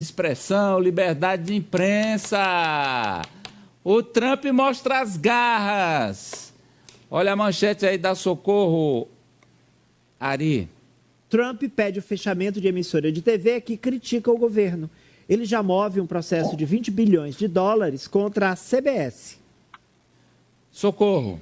expressão, liberdade de imprensa. O Trump mostra as garras. Olha a manchete aí da Socorro, Ari. Trump pede o fechamento de emissora de TV que critica o governo. Ele já move um processo de 20 bilhões de dólares contra a CBS. Socorro.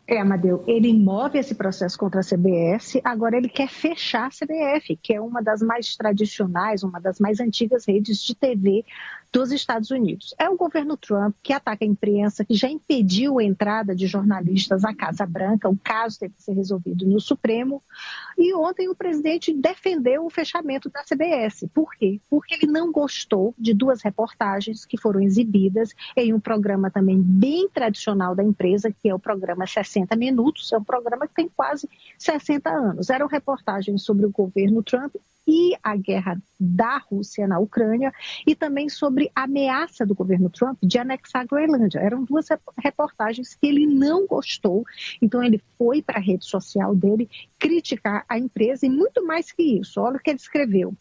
Amadeu, ele move esse processo contra a CBS, agora ele quer fechar a CBF, que é uma das mais tradicionais, uma das mais antigas redes de TV dos Estados Unidos. É o governo Trump que ataca a imprensa, que já impediu a entrada de jornalistas à Casa Branca. O caso teve que ser resolvido no Supremo. E ontem o presidente defendeu o fechamento da CBS. Por quê? Porque ele não gostou de duas reportagens que foram exibidas em um programa também bem tradicional da empresa, que é o programa 60 Minutos. É um programa que tem quase 60 anos. Eram reportagens sobre o governo Trump e a guerra da Rússia na Ucrânia, e também sobre a ameaça do governo Trump de anexar a Groenlândia. Eram duas reportagens que ele não gostou, então ele foi para a rede social dele criticar a empresa, e muito mais que isso. Olha o que ele escreveu.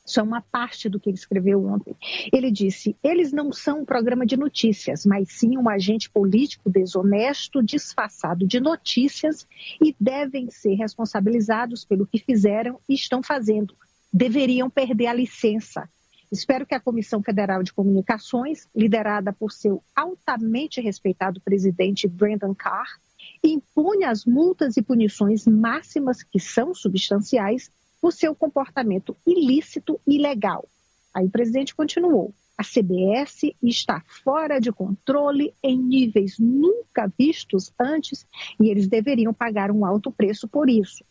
Isso é uma parte do que ele escreveu ontem. Ele disse: eles não são um programa de notícias, mas sim um agente político desonesto, disfarçado de notícias, e devem ser responsabilizados pelo que fizeram e estão fazendo. Deveriam perder a licença. Espero que a Comissão Federal de Comunicações, liderada por seu altamente respeitado presidente Brendan Carr, impunha as multas e punições máximas, que são substanciais, por seu comportamento ilícito e ilegal. Aí o presidente continuou: a CBS está fora de controle em níveis nunca vistos antes e eles deveriam pagar um alto preço por isso.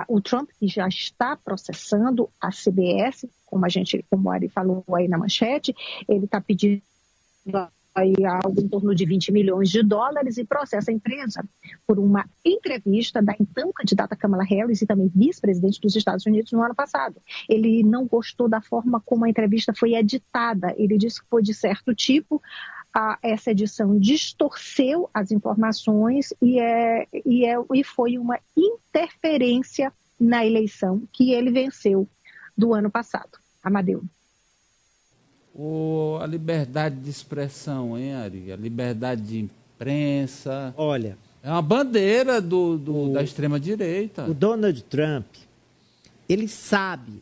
O Trump, que já está processando a CBS, como o Ari falou aí na manchete, ele está pedindo aí algo em torno de 20 milhões de dólares e processa a empresa por uma entrevista da então candidata Kamala Harris e também vice-presidente dos Estados Unidos no ano passado. Ele não gostou da forma como a entrevista foi editada. Ele disse que foi de certo tipo. Essa edição distorceu as informações e foi uma interferência na eleição que ele venceu do ano passado. Amadeu. A liberdade de expressão, hein, Ari? A liberdade de imprensa. Olha, é uma bandeira da extrema-direita. O Donald Trump, ele sabe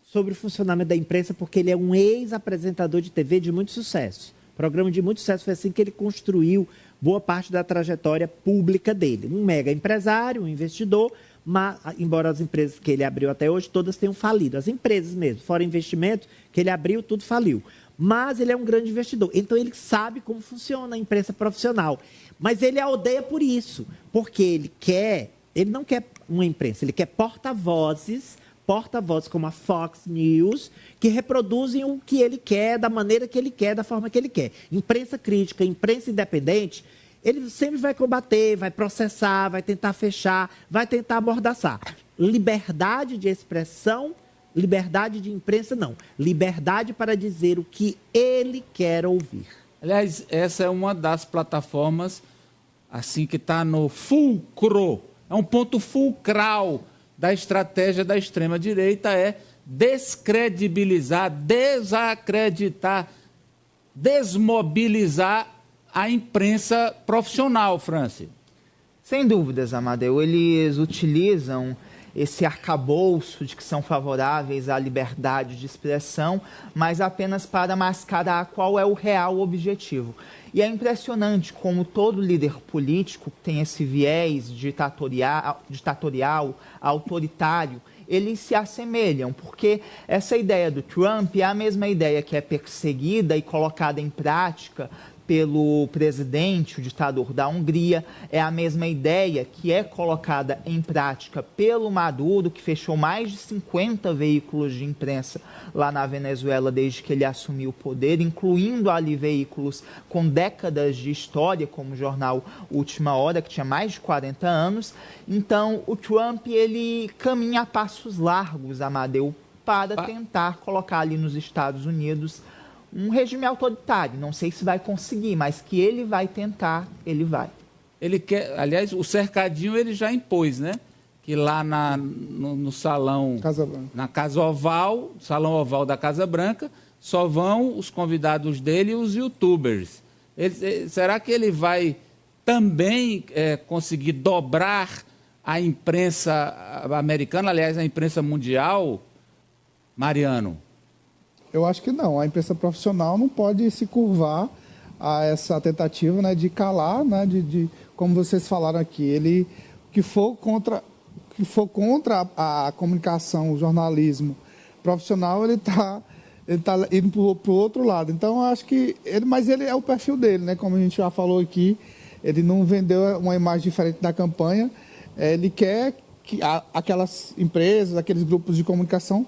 sobre o funcionamento da imprensa porque ele é um ex-apresentador de TV de muito sucesso. Programa de muito sucesso, foi assim que ele construiu boa parte da trajetória pública dele. Um mega empresário, um investidor, mas, embora as empresas que ele abriu até hoje, todas tenham falido. As empresas mesmo, fora investimentos, que ele abriu, tudo faliu. Mas ele é um grande investidor, então ele sabe como funciona a imprensa profissional. Mas ele a odeia por isso, porque ele não quer uma imprensa, ele quer porta-vozes como a Fox News, que reproduzem o que ele quer, da maneira que ele quer, da forma que ele quer. Imprensa crítica, imprensa independente, ele sempre vai combater, vai processar, vai tentar fechar, vai tentar amordaçar. Liberdade de expressão, liberdade de imprensa, não. Liberdade para dizer o que ele quer ouvir. Aliás, essa é uma das plataformas assim que está no fulcro, é um ponto fulcral da estratégia da extrema-direita, é descredibilizar, desacreditar, desmobilizar a imprensa profissional, Franci. Sem dúvidas, Amadeu. Eles utilizam esse arcabouço de que são favoráveis à liberdade de expressão, mas apenas para mascarar qual é o real objetivo. E é impressionante como todo líder político tem esse viés ditatorial, autoritário, eles se assemelham, porque essa ideia do Trump é a mesma ideia que é perseguida e colocada em prática pelo presidente, o ditador da Hungria, é a mesma ideia que é colocada em prática pelo Maduro, que fechou mais de 50 veículos de imprensa lá na Venezuela desde que ele assumiu o poder, incluindo ali veículos com décadas de história, como o jornal Última Hora, que tinha mais de 40 anos. Então, o Trump, ele caminha a passos largos, Amadeu, para tentar colocar ali nos Estados Unidos um regime autoritário. Não sei se vai conseguir, mas que ele vai tentar, ele vai. Ele quer, aliás, o cercadinho ele já impôs, né? que lá no salão, Casa Branca. na Casa Oval, salão oval da Casa Branca, só vão os convidados dele e os youtubers. Será que ele vai também conseguir dobrar a imprensa americana, aliás, a imprensa mundial, Mariano? Eu acho que não. A imprensa profissional não pode se curvar a essa tentativa, né, de calar, né, como vocês falaram aqui, ele que for contra a comunicação, o jornalismo profissional, ele tá indo para o outro lado. Então, eu acho que mas ele é o perfil dele, né? Como a gente já falou aqui, ele não vendeu uma imagem diferente da campanha. Ele quer que aquelas empresas, aqueles grupos de comunicação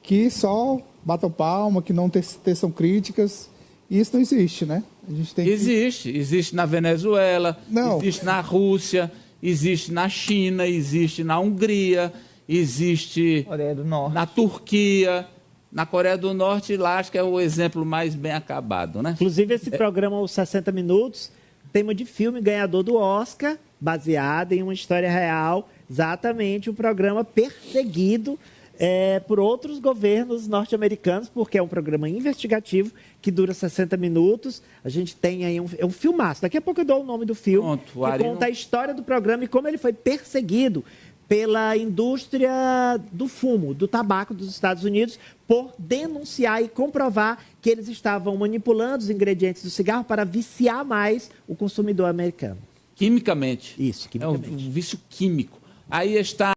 que só batam palma, que não teçam críticas. E isso não existe, né? A gente tem Existe na Venezuela, não. Existe na Rússia, existe na China, existe na Hungria, existe na Turquia, na Coreia do Norte, lá acho que é o exemplo mais bem acabado, né? Inclusive, esse programa, os 60 Minutos, tema de filme ganhador do Oscar, baseado em uma história real, exatamente um programa perseguido por outros governos norte-americanos, porque é um programa investigativo que dura 60 minutos. A gente tem aí um filmaço. Daqui a pouco eu dou o nome do filme, que conta a história do programa e como ele foi perseguido pela indústria do fumo, do tabaco dos Estados Unidos, por denunciar e comprovar que eles estavam manipulando os ingredientes do cigarro para viciar mais o consumidor americano. Quimicamente. Isso, quimicamente. É um vício químico. Aí está